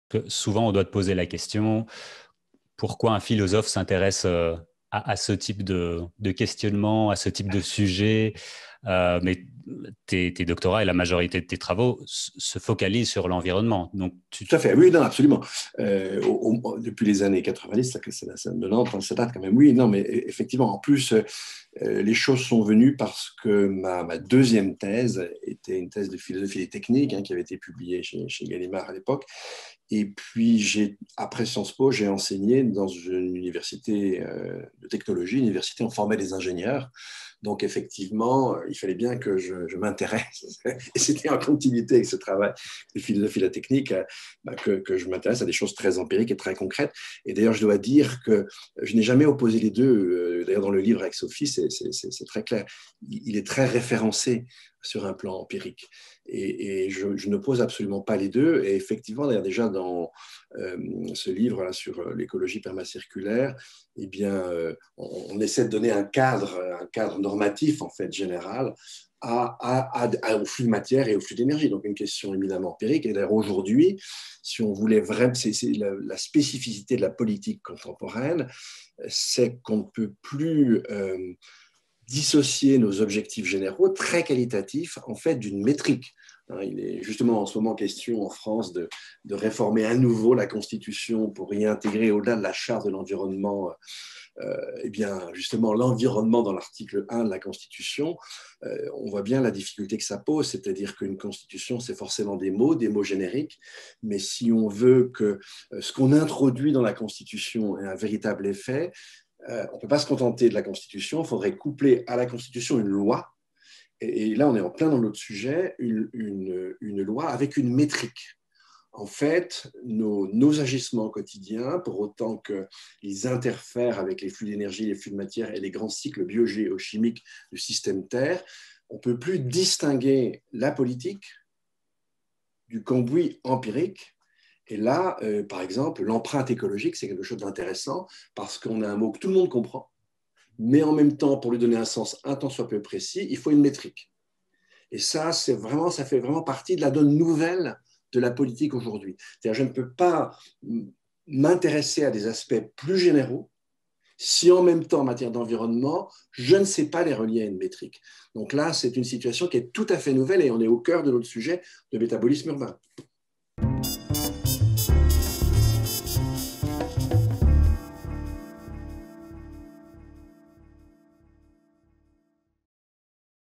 que souvent on doit te poser la question, pourquoi un philosophe s'intéresse à ce type de questionnement, à ce type de sujet. Mais tes doctorats et la majorité de tes travaux se focalisent sur l'environnement. Donc, Tout à fait, oui, non, absolument. Depuis les années 90, ça 90, ça date quand même. Oui, non, mais effectivement, en plus, les choses sont venues parce que ma deuxième thèse était une thèse de philosophie des techniques qui avait été publiée chez Gallimard à l'époque. Et puis, après Sciences Po, j'ai enseigné dans une université de technologie, une université où on formait des ingénieurs. Donc, effectivement, il fallait bien que je m'intéresse, et c'était en continuité avec ce travail de philosophie de la technique, que je m'intéresse à des choses très empiriques et très concrètes. Et d'ailleurs, je dois dire que je n'ai jamais opposé les deux. D'ailleurs, dans le livre avec Sophie, c'est très clair. Il est très référencé sur un plan empirique. Et je n'oppose absolument pas les deux. Et effectivement, d'ailleurs, déjà dans ce livre-là sur l'écologie permacirculaire, eh bien, on essaie de donner un cadre normatif, en fait, général, au flux de matière et au flux d'énergie. Donc, une question éminemment empirique. Et d'ailleurs, aujourd'hui, si on voulait vraiment, c'est la spécificité de la politique contemporaine, c'est qu'on ne peut plus dissocier nos objectifs généraux très qualitatifs en fait d'une métrique. Il est justement en ce moment question en France de réformer à nouveau la Constitution pour y intégrer au-delà de la charte de l'environnement, eh bien, justement l'environnement dans l'article 1 de la Constitution. On voit bien la difficulté que ça pose, c'est-à-dire qu'une Constitution, c'est forcément des mots génériques, mais si on veut que ce qu'on introduit dans la Constitution ait un véritable effet, on ne peut pas se contenter de la Constitution, il faudrait coupler à la Constitution une loi. Et là, on est en plein dans l'autre sujet, une loi avec une métrique. En fait, nos agissements quotidiens, pour autant qu'ils interfèrent avec les flux d'énergie, les flux de matière et les grands cycles biogéochimiques du système Terre, on ne peut plus distinguer la politique du cambouis empirique. Et là, par exemple, l'empreinte écologique, c'est quelque chose d'intéressant parce qu'on a un mot que tout le monde comprend, mais en même temps, pour lui donner un sens un tant soit peu précis, il faut une métrique. Et ça, ça fait vraiment partie de la donne nouvelle de la politique aujourd'hui. C'est-à-dire, je ne peux pas m'intéresser à des aspects plus généraux si en même temps, en matière d'environnement, je ne sais pas les relier à une métrique. Donc là, c'est une situation qui est tout à fait nouvelle et on est au cœur de notre sujet de métabolisme urbain.